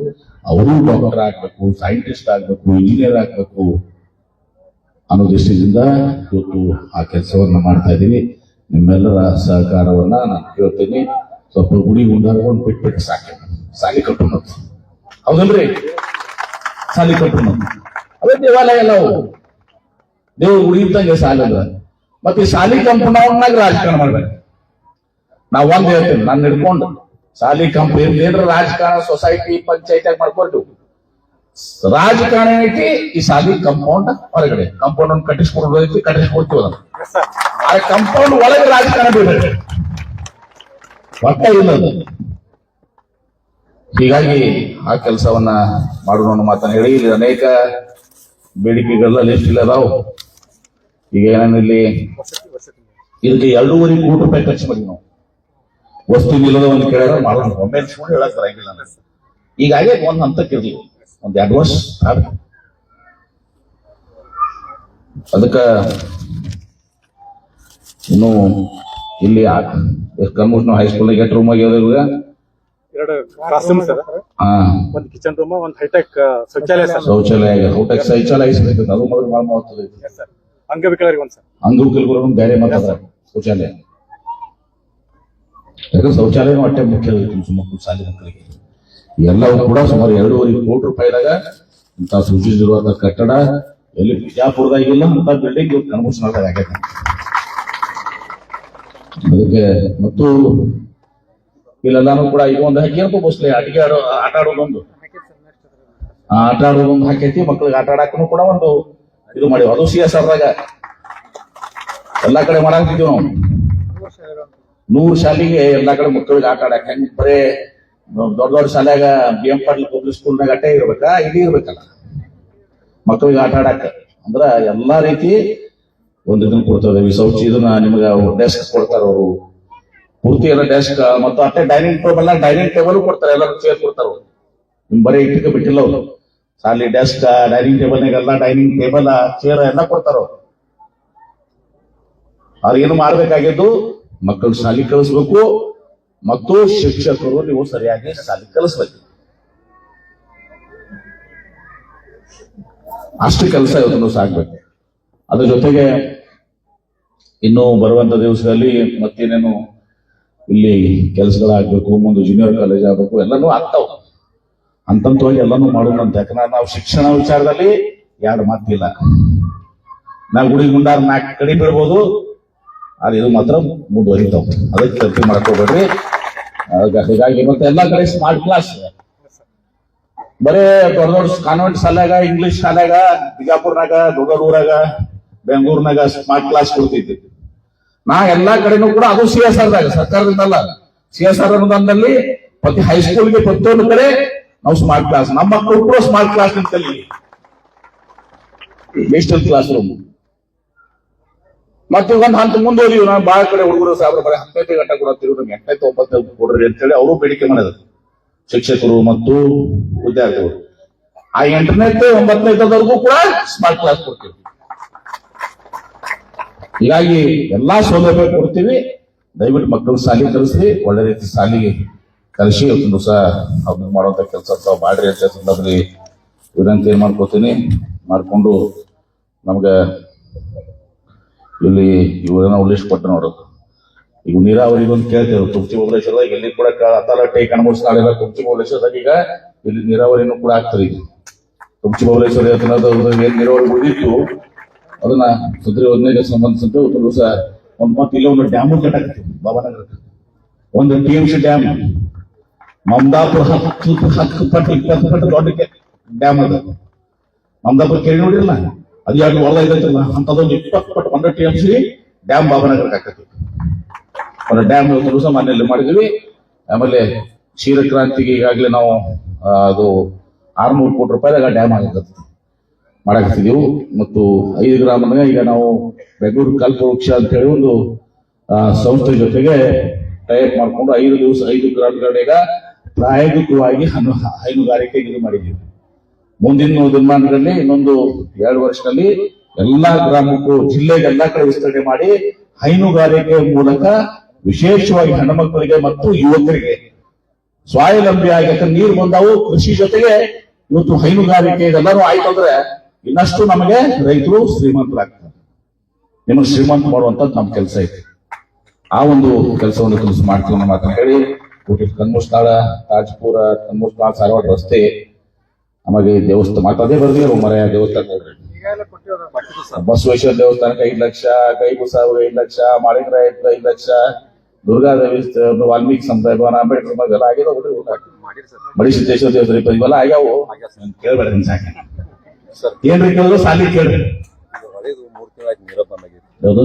ಅವರು ಡಾಕ್ಟರ್ ಆಗ್ಬೇಕು ಸೈಂಟಿಸ್ಟ್ ಆಗ್ಬೇಕು ಇಂಜಿನಿಯರ್ ಆಗ್ಬೇಕು ಅನ್ನೋ ದೃಷ್ಟಿಯಿಂದ ಇವತ್ತು ಆ ಕೆಲಸವನ್ನ ಮಾಡ್ತಾ ಇದ್ದೀವಿ ನಿಮ್ಮೆಲ್ಲರ ಸಹಕಾರವನ್ನ ನಾನು ಕೇಳ್ತೀನಿ ಸ್ವಲ್ಪ ಗುಡಿ ಗುಂಡಾರವನ್ನು ಬಿಟ್ಬಿಟ್ಟು ಸಾಲಿ ಕಟ್ಟು ಹೌದಲ್ರಿ ಸಾಲಿ ಕಟ್ಟು ಅವೇ ದೇವಾಲಯ ಎಲ್ಲ ದೇವ್ರ ಗುಡಿ ಇದ್ದಂಗೆ ಸಾಲದ ಮತ್ತೆ ಈ ಶಾಲಿ ಕಂಪೌಂಡ್ನಾಗ ರಾಜಕಾರಣ ಮಾಡ್ಬೇಕು ನಾವ್ ಒಂದ್ ಹೇಳ್ತೇನೆ ನಾನು ಹಿಡ್ಕೊಂಡು ಶಾಲಿ ಕಂಪನಿ ಏನ್ರ ರಾಜಕಾರಣ ಸೊಸೈಟಿ ಪಂಚಾಯತ್ ಮಾಡ್ಕೊಳ್ತು ರಾಜಕಾರಣ ಐತಿ ಈ ಶಾಲಿ ಕಂಪೌಂಡ್ ಹೊರಗಡೆ ಕಂಪೌಂಡ್ ಅನ್ನು ಕಟ್ಟಿಸ್ಕೊಡೋದು ಐತಿ ಕಟ್ಟಿಸ್ಕೊಡ್ತೀವಿ ಅದನ್ನ ಆ ಕಂಪೌಂಡ್ ಒಳಗೆ ರಾಜಕಾರಣ ಬಿಡ್ಬೇಕು ಒಟ್ಟ ಇಲ್ಲದು ಹೀಗಾಗಿ ಆ ಕೆಲಸವನ್ನ ಮಾಡೋಣ ಮಾತನ್ನ ಹೇಳಿ ಇಲ್ಲಿ ಅನೇಕ ಬೇಡಿಕೆಗಳೆಲ್ಲ ಲಿಸ್ಟ್ ಇಲ್ಲ ಅದಾವು ಈಗ ಏನಿಲ್ಲಿ ಇದಕ್ಕೆ 2.5 ಕೋಟಿ ರೂಪಾಯಿ ಖರ್ಚು ಮಾಡಿ ನಾವು ವಸ್ತು ಇಲ್ಲದ ಒಂದು ಕೇಳ ಮಾಡೋಣ ಒಮ್ಮೆ ಹೇಳಕ್ ಬರಂಗಿಲ್ಲ ಈಗಾಗೇ ಒಂದ್ ಹಂತಕ್ಕೆ ಇರ್ಲಿ ಒಂದ್ 2 ವರ್ಷ ಅದಕ್ಕ ಇನ್ನು ಇಲ್ಲಿ ಕನ್ಮೂರ್ನ ಹೈಸ್ಕೂಲ್ ಎಷ್ಟು ರೂಮ್ ಆಗ್ಯಾವ ಇವಾಗ 2 ಕ್ಲಾಸ್ ರೂಮ್ ಸರ್ ಒಂದು ಕಿಚನ್ ರೂಮ್ ಒಂದು ಹೈಟೆಕ್ ಶೌಚಾಲಯ ಹೈಟೆಕ್ ಶೌಚಾಲಯ ಅದು ಮೊದಲು ಭಾಳ ಮಹತ್ವದ ಸರ್ ಅಂಗವಿಕಲರಿಗೆ ಒಂದು ಸರ್ ಅಂಗವಿಕಲರು ಬೇರೆ ಮಾತಾಡ ಶೌಚಾಲಯ ಯಾಕಂದ್ರೆ ಶೌಚಾಲಯ ಅಷ್ಟೇ ಮುಖ್ಯ ಮಕ್ಕಳು ಶಾಲೆ ಮಕ್ಕಳಿಗೆ ಎಲ್ಲವೂ ಕೂಡ ಸುಮಾರು 2.5 ಕೋಟಿ ರೂಪಾಯಿದಾಗ ಇಂಥ ಸೂಚಿಸಿರುವಂತ ಕಟ್ಟಡ ಎಲ್ಲಿ ಬಿಜಾಪುರದಾಗಿಲ್ಲ ಅಂತ ಬಿಲ್ಡಿಂಗ್ ಕನ್ಮೂರ್ಷನ್ ಆಗೈತೆ ಅದಕ್ಕೆ ಮತ್ತು ಇಲ್ಲೆಲ್ಲಾನು ಕೂಡ ಈಗ ಒಂದು ಹಾಕಿ ಮೋಸ್ಟ್ಲಿ ಅಡಿಗೆ ಆಟ ಆಡೋದೊಂದು ಆಟ ಆಡೋದೊಂದು ಹಾಕೈತಿ ಮಕ್ಳಿಗೆ ಆಟ ಆಡಕ್ಕೂ ಕೂಡ ಒಂದು ಇದು ಮಾಡಿವ್ ಅದು CSRದಾಗ ಎಲ್ಲಾ ಕಡೆ ಮಾಡಾಕ್ತಿದ್ವಿ ನಾವು 100 ಶಾಲೆಗೆ ಎಲ್ಲಾ ಕಡೆ ಮಕ್ಕಳಿಗೆ ಆಟ ಆಡಕ್ ಹೆಂಗ್ ಬರೇ ದೊಡ್ಡ ಶಾಲ್ಯಾಗ BM ಪಾಟೀಲ್ ಪಬ್ಲಿಕ್ ಸ್ಕೂಲ್ನಾಗ ಅಟ್ಟೆ ಇರ್ಬೇಕಾ ಇಲ್ಲಿ ಇರ್ಬೇಕಲ್ಲ ಮಕ್ಕಳಿಗೆ ಆಟ ಆಡಕ್ ಅಂದ್ರ ಎಲ್ಲಾ ರೀತಿ ಒಂದು ಇದನ್ನ ಕೊಡ್ತಾರೆ ಶೌಚ ಇದನ್ನ ನಿಮ್ಗ ಡೆಸ್ಕ್ ಕೊಡ್ತಾರ ಅವರು ಪೂರ್ತಿ ಎಲ್ಲ ಡೆಸ್ಕ್ ಮತ್ತು ಅಷ್ಟೇ ಡೈನಿಂಗ್ ಟೇಬಲ್ ಕೊಡ್ತಾರೆ, ಎಲ್ಲರೂ ಚೇರ್ ಕೊಡ್ತಾರ. ನಿಮ್ ಬರೀ ಇಟ್ಟಿಗೆ ಬಿಟ್ಟಿಲ್ಲ ಅವರು. ಸಾಲಿ ಡೆಸ್ಕ್, ಡೈನಿಂಗ್ ಟೇಬಲ್ನಾಗೆಲ್ಲ ಡೈನಿಂಗ್ ಟೇಬಲ್, ಚೇರ್ ಎಲ್ಲ ಕೊಡ್ತಾರ. ಅವ್ರಿಗೇನು ಮಾಡ್ಬೇಕಾಗಿದ್ದು ಮಕ್ಕಳು ಶಾಲಿ ಕಲಿಸ್ಬೇಕು ಮತ್ತು ಶಿಕ್ಷಕರು ನೀವು ಸರಿಯಾಗಿ ಶಾಲಿ ಕಲಿಸ್ಬೇಕು. ಅಷ್ಟು ಕೆಲಸ ಇವತ್ತು ಸಾಕ್ಬೇಕು. ಅದ್ರ ಜೊತೆಗೆ ಇನ್ನು ಬರುವಂತ ದಿವಸದಲ್ಲಿ ಮತ್ತೇನೇನು ಇಲ್ಲಿ ಕೆಲಸಗಳಾಗಬೇಕು, ಮುಂದೆ ಜೂನಿಯರ್ ಕಾಲೇಜ್ ಆಗ್ಬೇಕು, ಎಲ್ಲನೂ ಆಗ್ತಾವ. ಹಂತವಾಗಿ ಎಲ್ಲನೂ ಮಾಡೋಣಂತ. ಯಾಕಂದ್ರೆ ನಾವು ಶಿಕ್ಷಣ ವಿಚಾರದಲ್ಲಿ ಎರಡು ಮಾತಿಲ್ಲ. ನಾವು ಗುಡಿ ಗುಂಡಾರ 4 ಕಡೆ ಬಿಡ್ಬೋದು, ಆದ್ರೆ ಇದು ಮಾತ್ರ ಮುಂದುವರಿತಾವ. ಅದಕ್ಕೆ ತಪ್ಪಿ ಮಾಡ್ಕೋಬೇಡ್ರಿ. ಹೀಗಾಗಿ ಮತ್ತೆ ಎಲ್ಲಾ ಕಡೆ ಸ್ಮಾರ್ಟ್ ಕ್ಲಾಸ್, ಬರೇ ದೊಡ್ಡ ದೊಡ್ಡ ಕಾನ್ವೆಂಟ್ ಶಾಲ್ಯಾಗ, ಇಂಗ್ಲಿಷ್ ಶಾಲ್ಯಾಗ, ಬಿಜಾಪುರ್ನಾಗ, ದೊಡ್ಡ ಊರಾಗ, ಬೆಂಗಳೂರಿನಾಗ ಸ್ಮಾರ್ಟ್ ಕ್ಲಾಸ್ ಕೊಡ್ತಿದ್ವಿ. ನಾ ಎಲ್ಲಾ ಕಡೆನೂ ಕೂಡ ಅದು CSR ದಾಗ, ಸರ್ಕಾರದಿಂದಲ್ಲ, CSR ಅನುದಾನದಲ್ಲಿ ಪ್ರತಿ ಹೈಸ್ಕೂಲ್ಗೆ ಪ್ರತಿಯೊಂದು ಕಡೆ ನಾವು ಸ್ಮಾರ್ಟ್ ಕ್ಲಾಸ್, ನಮ್ಮ ಮಕ್ಕಳು ಕೂಡ ಸ್ಮಾರ್ಟ್ ಕ್ಲಾಸ್ ಕಲಿ, ಡಿಜಿಟಲ್ ಕ್ಲಾಸ್ ರೂಮ್. ಮತ್ತೆ ಒಂದು ಹಂತ ಮುಂದುವರಿಯು. ನಾನು ಬಹಳ ಕಡೆ ಹುಡುಗರು ಸಾವಿರ ಬರೀ 10ನೇ ಗಂಟೆ ಕೊಡತ್ತೀವಿ, ನಮ್ಗೆ 8ನೇ 9ನೇ ಕೊಡ್ರಿ ಅಂತೇಳಿ ಅವರು ಬೇಡಿಕೆ ಮಾಡಿದ್ರು, ಶಿಕ್ಷಕರು ಮತ್ತು ವಿದ್ಯಾರ್ಥಿಗಳು. ಆ 8ನೇ 9ನೇವರೆಗೂ ಕೂಡ ಸ್ಮಾರ್ಟ್ ಕ್ಲಾಸ್ ಕೊಡ್ತೀವಿ. ಹೀಗಾಗಿ ಎಲ್ಲಾ ಸೌಲಭ್ಯ ಕೊಡ್ತೀವಿ. ದಯವಿಟ್ಟು ಮಕ್ಕಳು ಶಾಲೆ ಕಲಿಸ್ರಿ, ಒಳ್ಳೆ ರೀತಿ ಶಾಲೆಗೆ ಕಲಿಸಿ ಇವತ್ತು ದಿವಸ ಅವ್ರು ಮಾಡುವಂತ ಕೆಲಸ ಮಾಡ್ರಿ ಅಂತ ಸಂದರ್ಭದಲ್ಲಿ ವಿನಂತಿ ಏನ್ ಮಾಡ್ಕೋತೀನಿ. ಮಾಡ್ಕೊಂಡು ನಮ್ಗ ಇಲ್ಲಿ ಇವರೇನೋ ಲಿಸ್ಟ್ ಕೊಟ್ಟು ನೋಡೋದು. ಈಗ ನೀರಾವರಿಗೊಂದು ಕೇಳ್ತೇವೆ, ತುಮಚಿ ಬಬಲೇಶ್ವರದಾಗ ಇಲ್ಲಿ ಕೂಡ ಅತಾಲಟ್ಟೆ ಕಣಮೂರ್ಸ್ ನಾಳೆಲ್ಲ ತುಮಚಿ ಬಬಲೇಶ್ವರದಾಗ ಈಗ ಇಲ್ಲಿ ನೀರಾವರಿನೂ ಕೂಡ ಆಗ್ತದೆ. ಈಗ ತುಮಚಿ ಬಬಲೇಶ್ವರ ಏನ್ ನೀರಾವರಿ ಉಳಿದಿತ್ತು ಅದನ್ನ ಸುದ್ರಿ ಯೋಜನೆಗೆ ಸಂಬಂಧಿಸಿದಂತೆ ಒಂದು ದಿವಸ ಮತ್ತೆ ಇಲ್ಲ ಒಂದು ಡ್ಯಾಮ್ ಕಟ್ಟಾಕತ್ತೀವಿ ಬಾಬಾನಗರಕ್ಕೆ. ಒಂದು TMC ಡ್ಯಾಮ್, ಮಮದಾಪುರ 10 ಪಟ್ಟು 20 ಪಟ್ಟು ದೊಡ್ಡ ಡ್ಯಾಮ್ ಅದು. ಮಮದಾಪುರ ಕೇಳಿ ನೋಡಿರಲ್ಲ, ಅದು ಯಾಕೆ ಒಳಗೈತಲ್ಲ ಅಂತದೊಂದು 20 ಪಟ್ಟು 100 TMC ಡ್ಯಾಮ್ ಬಾಬಾನಗರಕ್ಕೆ ಹಾಕತ್ತೀವಿ. ಒಂದು ಡ್ಯಾಮ್ ಒಂದು ದಿವಸ ಮನೆಯಲ್ಲಿ ಮಾಡಿದ್ವಿ. ಆಮೇಲೆ ಕ್ಷೀರ ಕ್ರಾಂತಿಗೆ ಈಗಾಗಲೇ ನಾವು ಅದು 600 ಕೋಟಿ ರೂಪಾಯಿದಾಗ ಡ್ಯಾಮ್ ಮಾಡಾಕತ್ತಿದೆವು. ಮತ್ತು 5 ಗ್ರಾಮದಾಗ ಈಗ ನಾವು ಬೆಂಗಳೂರು ಕಲ್ಪವೃಕ್ಷ ಅಂತ ಹೇಳಿ ಒಂದು ಸಂಸ್ಥೆ ಜೊತೆಗೆ ಟೈಪ್ ಮಾಡ್ಕೊಂಡು 5 ಗ್ರಾಮಗಳೀಗ ಪ್ರಾಯೋಗಿಕವಾಗಿ ಹೈನುಗಾರಿಕೆ ಇದು ಮಾಡಿದ್ದೀವಿ. ಮುಂದಿನ ದಿನಮಾನಗಳಲ್ಲಿ ಇನ್ನೊಂದು 2 ವರ್ಷದಲ್ಲಿ ಎಲ್ಲಾ ಗ್ರಾಮಕ್ಕೂ ಜಿಲ್ಲೆಗೆ ಎಲ್ಲಾ ಕಡೆ ವಿಸ್ತರಣೆ ಮಾಡಿ ಹೈನುಗಾರಿಕೆ ಮೂಲಕ ವಿಶೇಷವಾಗಿ ಹೆಣ್ಣುಮಕ್ಕಳಿಗೆ ಮತ್ತು ಯುವಕರಿಗೆ ಸ್ವಾವಲಂಬಿಯಾಗಿ, ಯಾಕಂದ್ರೆ ನೀರು ಬಂದಾವು, ಕೃಷಿ ಜೊತೆಗೆ ಇವತ್ತು ಹೈನುಗಾರಿಕೆ ಇದೆಲ್ಲರೂ ಆಯ್ತು ಅಂದ್ರೆ ಇನ್ನಷ್ಟು ನಮಗೆ ರೈತರು ಶ್ರೀಮಂತರಾಗ್ತಾರೆ. ನಿಮಗೆ ಶ್ರೀಮಂತ ಮಾಡುವಂತದ್ದು ನಮ್ಮ ಕೆಲಸ ಐತೆ. ಆ ಒಂದು ಕೆಲಸವನ್ನು ಕೆಲಸ ಮಾಡ್ತೀವಿ ಮಾತನ್ನು ಹೇಳಿ ಕನ್ಮೂಸ್ತಾಳ, ತಾಜ್ಪುರ, ಕನ್ಮೂಸ್ತಾಳ, ಸಾರವಾಡ ರಸ್ತೆ, ಆಮೇಲೆ ದೇವಸ್ಥಾನ ಮಾತಾದೇ ಬರ್ದಿರೋ ಮರೆಯ ದೇವಸ್ಥಾನ ನೋಡ್ರಿ. ಬಸವೇಶ್ವರ ದೇವಸ್ಥಾನಕ್ಕೆ 5 ಲಕ್ಷ, ಕೈಬುಸಾವ್ರಿಗೆ 5 ಲಕ್ಷ, ಮಾಳಿಂಗರಾಯಕ್ಕೆ 5 ಲಕ್ಷ, ದುರ್ಗಾದೇವಿ, ವಾಲ್ಮೀಕಿ ಸಮುದಾಯ ಭವನ, ಅಂಬೇಡ್ಕರ್ ಎಲ್ಲ ಆಗಿರೋ ಮಡಿಸಿದ್ದೇಶ್ವರ ದೇವಸ್ಥಾನ ಇವೆಲ್ಲ ಆಗ್ಯಾವು. ಕೇಳ್ಬೇಡ್ರಿ ಸಾಕೆ, ಏನ್ರಿ ಕೇಳಿದ್ರು ಸಾಲಿ ಕೇಳ್ರಿ. ಯಾವುದು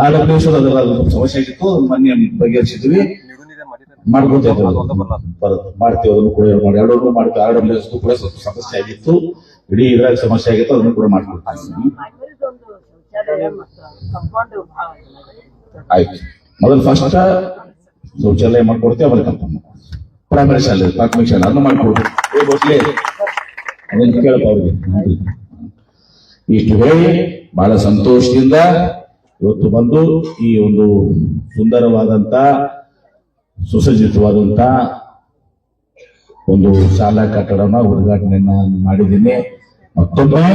RWS ಅದೆಲ್ಲ ಸಮಸ್ಯೆ ಆಗಿತ್ತು, ಮೊನ್ನೆ ಬಗೆಹರಿಸಿದ್ವಿ, ಮಾಡ್ಕೊಂತ ಮಾಡ್ತೀವಿ. ಅದನ್ನು ಕೂಡ ಎರಡೂ ಮಾಡ್ತೀವಿ. RWS ಕೂಡ ಸ್ವಲ್ಪ ಸಮಸ್ಯೆ ಆಗಿತ್ತು, ಇಡೀ ಇದ್ರಾಗ ಸಮಸ್ಯೆ ಆಗಿತ್ತು, ಅದನ್ನು ಕೂಡ ಮಾಡ್ಕೊಡ್ತೀವಿ. ಆಯ್ತು, ಮೊದಲು ಫಸ್ಟ್ ಶೌಚಾಲಯ ಮಾಡ್ಕೊಡ್ತೀವಿ, ಆಮೇಲೆ ಕಂಪೌಂಡ್ ಪ್ರೈಮರಿ ಶಾಲೆ, ಪ್ರಾಥಮಿಕ ಶಾಲೆ ಅದನ್ನು ಮಾಡ್ಕೊಡ್ತೀವಿ. ಅದನ್ನು ಕೇಳಪ್ಪ ಅವ್ರಿಗೆ. ಇಷ್ಟು ಹೇಳಿ ಬಹಳ ಸಂತೋಷದಿಂದ ಇವತ್ತು ಬಂದು ಈ ಒಂದು ಸುಂದರವಾದಂತ ಸುಸಜ್ಜಿತವಾದಂತ ಒಂದು ಶಾಲಾ ಕಟ್ಟಡನ ಉದ್ಘಾಟನೆಯನ್ನ ಮಾಡಿದ್ದೀನಿ. ಮತ್ತೊಮ್ಮೆ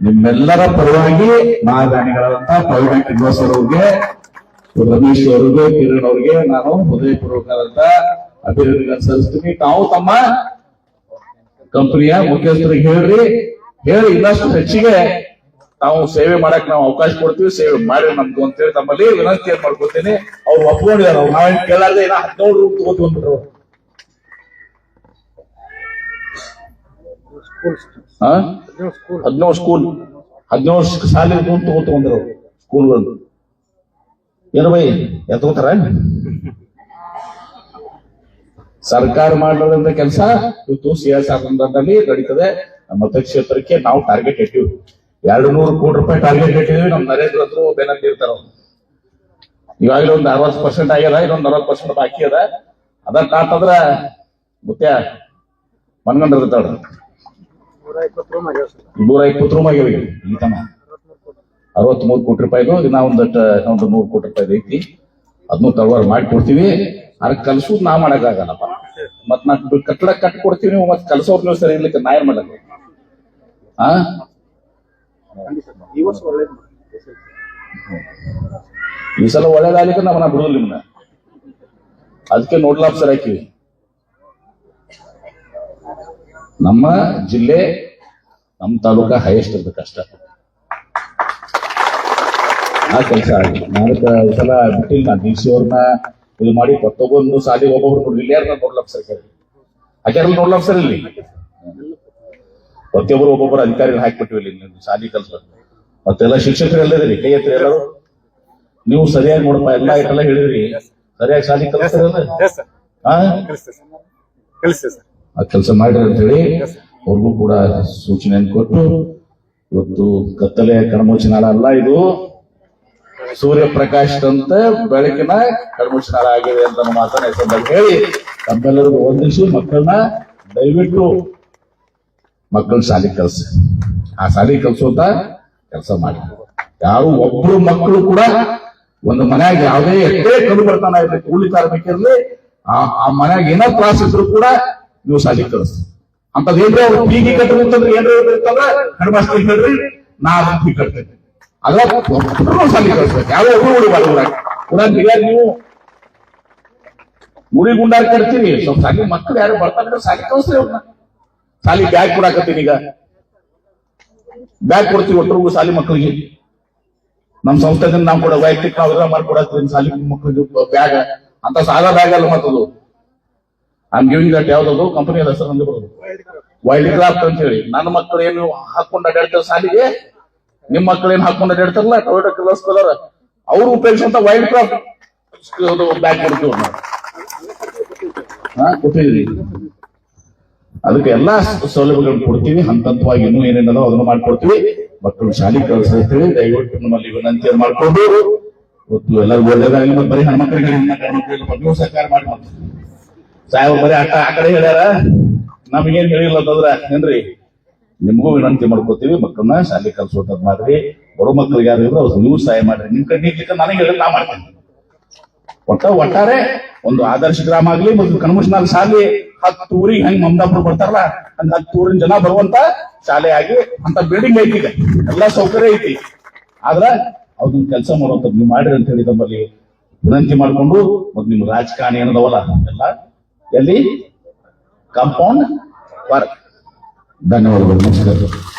ನಿಮ್ಮೆಲ್ಲರ ಪರವಾಗಿ ಮಹಾದಾನಿಗಳಾದಂತ ಪವಿತ್ರ ಕಿರ್ವಾಸ್ ಅವರಿಗೆ, ರಮೇಶ್ ಅವರಿಗೆ, ಕಿರಣ್ ಅವರಿಗೆ ನಾನು ಹೃದಯಪೂರ್ವಕವಾದಂತ ಅಭಿನಂದನೆ ಸಲ್ಲಿಸ್ತೀನಿ. ತಾವು ತಮ್ಮ ಕಂಪನಿಯ ಮುಖ್ಯಸ್ಥರಿಗೆ ಹೇಳಿ ಇನ್ನಷ್ಟು ಹೆಚ್ಚಿಗೆ ನಾವು ಸೇವೆ ಮಾಡಕ್ ನಾವು ಅವಕಾಶ ಕೊಡ್ತೀವಿ, ಸೇವೆ ಮಾಡಿ ನಮ್ದು ಅಂತೇಳಿ ತಮ್ಮಲ್ಲಿ ವಿನಂತಿ ಮಾಡ್ಕೊತೀನಿ. ಅವ್ರು ಒಪ್ಕೊಂಡಿದ್ದಾರೆ. ಅವ್ರು ನಾವೇನ್ ಕೇಳಾರ್ದೆ ಏನ 17 ರೂಪಾಯಿ ತಗೋತೀವಿ ಅಂದ್ಬಿಟ್ರು. 17 ಸ್ಕೂಲ್ 17 ಶಾಲೆ ತಗೋತಂದ್ರು ಸ್ಕೂಲ್ಗಳು. ಏನು ಬೈ ಎತ್ಕೋತಾರ? ಸರ್ಕಾರ ಮಾಡೋದ್ರಿಂದ ಕೆಲಸ ಇವತ್ತು CSR ಸಂದರ್ಭದಲ್ಲಿ ನಡೀತದೆ. ನಮ್ಮ ಮತಕ್ಷೇತ್ರಕ್ಕೆ ನಾವು ಟಾರ್ಗೆಟ್ ಇಟ್ಟಿವಿ. 200 ಕೋಟಿ ರೂಪಾಯಿ ಟಾರ್ಗೆಟ್ ಇಟ್ಟಿದ್ವಿ. ನಮ್ ನರೇಂದ್ರ ಹತ್ರ ಬೇನಂತ ಇರ್ತಾರ. ಈಗಾಗಲೇ ಒಂದು 60% ಆಗ್ಯದ, ಇನ್ನೊಂದು 40% ಬಾಕಿ ಅದ. ಅದ ಕಾತಂದ್ರ ಮುತ್ಯ ಮನ್ಗಂಡಿರ್ತಾಳ. 120 ರೂಮ್ ಆಗ್ಯಾವ ಈ ತನ. 63 ಕೋಟಿ ರೂಪಾಯಿದು ಇನ್ನ ಒಂದು 100 ಕೋಟಿ ರೂಪಾಯಿ ಐತಿ. ಅದನ್ನು ತಳವಾರ ಮಾಡಿ ಕೊಡ್ತೀವಿ. ಅದಕ್ಕೆ ಕಲ್ಸೋದು ನಾ ಮಾಡಕ್ಕಾಗಲ್ಲಪ್ಪ. ಮತ್ ನಾ ಕಟ್ಟಡ ಕಟ್ಟಿ ಕೊಡ್ತೀವಿ, ನೀವು ಮತ್ತೆ ಕಲ್ಸೋರ್ ನೀವು ಸರಿ ಇರ್ಲಿಕ್ಕೆ ನಾ ಏನ್ ಮಾಡಲ್ಲ. ಈ ಸಲ ಒಳ್ಳೇದಾಗ್ಲಿಕ್ಕೆ ನಾವನ್ನ ಬಿಡುದಿಲ್ಲ ನಿಮ್ನ. ಅದಕ್ಕೆ ನೋಡ್ಲ ಆಫೀಸರ್ ಹಾಕಿವಿ. ನಮ್ಮ ಜಿಲ್ಲೆ ನಮ್ಮ ತಾಲೂಕ ಹೈಯೆಸ್ಟ್ ಇರ್ಬೇಕು ಅಷ್ಟ. ಆ ಕೆಲಸ ಆಗಿ ನಾಲ್ಕ ಈ ಸಲ ಬಿಟ್ಟಿಲ್ಲ. ನಾನು DC ಅವ್ರನ್ನ ಇದು ಮಾಡಿ ಕೊತ್ತೊಂದು ಸಾಲಿ ಒಬ್ಬೊಬ್ರು ನೋಡ್ಲಿಲ್ಲ. ಯಾರು ನೋಡ್ಲ ಆಫೀಸರ್ ಹಾಕ್ಯಾರಲ್ಲ, ನೋಡ್ಲ ಆಫೀಸರ್ ಇಲ್ಲಿ ಪ್ರತಿಯೊಬ್ಬರು ಒಬ್ಬೊಬ್ಬರು ಅಧಿಕಾರಿಗಳು ಹಾಕಿಬಿಟ್ಟಿವಿ ಇಲ್ಲಿ ಶಾಲಿ ಕಲ್ಸ್ಬೇಕು. ಮತ್ತೆಲ್ಲ ಶಿಕ್ಷಕರು ಎಲ್ಲದಿರಿ ಕೈ ಎತ್ತಿ ಎಲ್ಲರೂ. ನೀವು ಸರಿಯಾಗಿ ನೋಡಪ್ಪ, ಎಲ್ಲ ಇಟ್ಟೆಲ್ಲ ಹೇಳಿದ್ರಿ, ಸರಿಯಾಗಿ ಶಾಲಿ ಕಲಿಸ್ತಾರಲ್ಲ, ಆ ಕೆಲಸ ಮಾಡ್ರಿ ಅಂತ ಹೇಳಿ ಅವ್ರಿಗೂ ಕೂಡ ಸೂಚನೆಯನ್ನು ಕೊಟ್ಟು, ಇವತ್ತು ಕತ್ತಲೆ ಕಣ್ಮುಚ್ಚಿನಾಳ ಅಲ್ಲ, ಇದು ಸೂರ್ಯಪ್ರಕಾಶದಂತ ಬೆಳಕಿನ ಕಣ್ಮುಚ್ಚಿನಾಳ ಆಗಿದೆ ಅಂತ ಮಾತನ್ನ ಹೆಸರಲ್ಲಿ ಹೇಳಿ ತಮ್ಮೆಲ್ಲರಿಗೂ ಒಂದಿಸಿ ಮಕ್ಕಳನ್ನ ದಯವಿಟ್ಟು ಮಕ್ಕಳ ಶಾಲೆ ಕಲ್ಸಿ. ಆ ಶಾಲೆ ಕಲ್ಸೋತ ಕೆಲಸ ಮಾಡಿ. ಯಾರು ಒಬ್ರು ಮಕ್ಕಳು ಕೂಡ ಒಂದು ಮನ್ಯಾಗ ಯಾವುದೇ ಎಷ್ಟೇ ಕಡು ಬರ್ತಾನ ಇರ್ಲಿ, ಕೂಲಿ ಕಾರ್ಮಿಕರ್ಲಿ, ಆ ಮನ್ಯಾಗ ಏನೋ ಕ್ಲಾಸ್ ಇದ್ರು ಕೂಡ ನೀವು ಶಾಲೆ ಕಲಿಸ್ರಿ. ಅಂತದೇನ್ರಿ ಅವ್ರು ಫೀಗಿ ಕಟ್ಟಬೇಕಂದ್ರೆ ಏನ್ರಿ ಇರ್ತಂದ್ರ ಹೆಣ್ಮಾಸ್ಟರ್ ಹೇಳ್ರಿ, ನಾ ಅದನ್ನ ಫೀ ಕಟ್ತೇನೆ. ಅದ್ರ ಶಾಲೆ ಕಲಿಸ್ಬೇಕು. ಯಾವ ಊರಾಗ ನೀವು ಗುಡಿ ಗುಂಡಾರ್ ಕಟ್ತೀರಿ, ಸ್ವಲ್ಪ ಶಾಲೆ ಮಕ್ಕಳು ಯಾರು ಬರ್ತಾರೆ ಶಾಲೆ ಕಲಿಸ್ರಿ. ಅವ್ರನ್ನ ಶಾಲಿ ಬ್ಯಾಗ್ ಕೊಡಾಕತ್ತೀನಿ. ಈಗ ಬ್ಯಾಗ್ ಕೊಡ್ತೀವಿ ಒಟ್ಟರಿಗೂ ಶಾಲಿ ಮಕ್ಕಳಿಗೆ. ನಮ್ ಸಂಸ್ಥೆದಿಂದ ನಾವು ಕೂಡ ವೈಯಕ್ತಿಕ ನಾವೆಲ್ಲ ಮಾಡ್ಕೊಡತ್ತೀವಿ ಶಾಲಿ ಮಕ್ಕಳಿಗೆ ಬ್ಯಾಗ್. ಅಂತ ಸಾದಾ ಬ್ಯಾಗ್ ಅಲ್ಲ ಮತ್ತದು. ಐಮ್ ಗಿವಿಂಗ್ ದಟ್ ಯಾವ್ದದು ಕಂಪನಿ ಹೆಸರು ನಮ್ಗೆ ಬರೋದು ವೈಲ್ಡ್ ಕ್ರಾಫ್ಟ್ ಅಂತ ಹೇಳಿ. ನನ್ನ ಮಕ್ಕಳು ಏನು ಹಾಕೊಂಡು ಅಡ್ಡಾಡ್ತಾರೆ ಶಾಲಿಗೆ, ನಿಮ್ ಮಕ್ಕಳು ಏನ್ ಹಾಕೊಂಡು ಅಡ್ಡಾಡ್ತಾರಲ್ಲ ಟೊಯೋಟಾ ಕ್ಲಾಸ್ ಕಲರ್, ಅವ್ರು ಉಪಯೋಗಿಸುವಂತ ವೈಲ್ಡ್ ಕ್ರಾಫ್ಟ್ ಬ್ಯಾಗ್ ಕೊಡ್ತೀವಿ ನಾವು. ಕೊಟ್ಟಿದ್ರಿ. ಅದಕ್ಕೆ ಎಲ್ಲಾ ಸೌಲಭ್ಯಗಳನ್ನು ಕೊಡ್ತೀವಿ. ಹಂತವಾಗಿ ಇನ್ನೂ ಏನೇನದೋ ಅದನ್ನು ಮಾಡ್ಕೊಡ್ತೀವಿ. ಮಕ್ಕಳು ಶಾಲೆ ಕಳಿಸ್ತೇವೆ. ದಯವಿಟ್ಟು ನಮ್ಮಲ್ಲಿ ವಿನಂತಿಯನ್ನು ಮಾಡ್ಕೊಂಡು ಇವತ್ತು ಎಲ್ಲರಿಗೂ ಒಳ್ಳೇದಾಗಲಿ. ಮತ್ತೆ ಬರೀ ಹೆಣ್ಮಕ್ಳಿಗೆ ನೀವು ಸರ್ಕಾರ ಮಾಡಿ ಸಾಹೇಬ್ ಬರೀ ಆ ಕಡೆ ಹೇಳ್ಯಾರ, ನಮಗೇನ್ ಹೇಳಿಲ್ಲ ಅಂತಂದ್ರ ಏನ್ರಿ, ನಿಮ್ಗೂ ವಿನಂತಿ ಮಾಡ್ಕೋತೀವಿ. ಮಕ್ಕಳನ್ನ ಶಾಲೆ ಕಲ್ಸೋದ್ ಮಾಡ್ರಿ. ಬರೋ ಮಕ್ಕಳಿಗೆ ಯಾರು ಇದ್ರು ಅವ್ರು ನೀವು ಸಹಾಯ ಮಾಡ್ರಿ. ನಿಮ್ ಕಡೆ ನೀಡ್ಲಿಕ್ಕೆ ನನಗೆ ಹೇಳಿದ್ರೆ ನಾ ಮಾಡ್ತೇನೆ. ಒಟ್ಟಾರೆ ಒಂದು ಆದರ್ಶ ಗ್ರಾಮ ಆಗ್ಲಿ, ಮತ್ತು ಕಣ್ಮುಚ್ಚಿನಾಳ ಶಾಲೆ 10 ಊರಿಗೆ ಹೆಂಗ್ ಮಮದಾಪುರ ಬರ್ತಾರಲ್ಲ ಹಂಗ 10 ಊರಿನ ಜನ ಬರುವಂತ ಶಾಲೆ ಆಗಿ ಅಂತ ಬಿಲ್ಡಿಂಗ್ ಐತಿ. ಈಗ ಎಲ್ಲಾ ಸೌಕರ್ಯ ಐತಿ. ಆದ್ರ ಅವ್ರನ್ನ ಕೆಲಸ ಮಾಡುವಂತ ನೀವು ಮಾಡ್ರಿ ಅಂತ ಹೇಳಿ ನಮ್ಮಲ್ಲಿ ವಿನಂತಿ ಮಾಡ್ಕೊಂಡು, ಮತ್ತು ನಿಮ್ ರಾಜಕಾರಣಿ ಏನದವಲ್ಲ ಎಲ್ಲ ಎಲ್ಲಿ ಕಾಂಪೌಂಡ್ ಪಾರ್ಕ್. ಧನ್ಯವಾದಗಳು. ನಮಸ್ಕಾರ.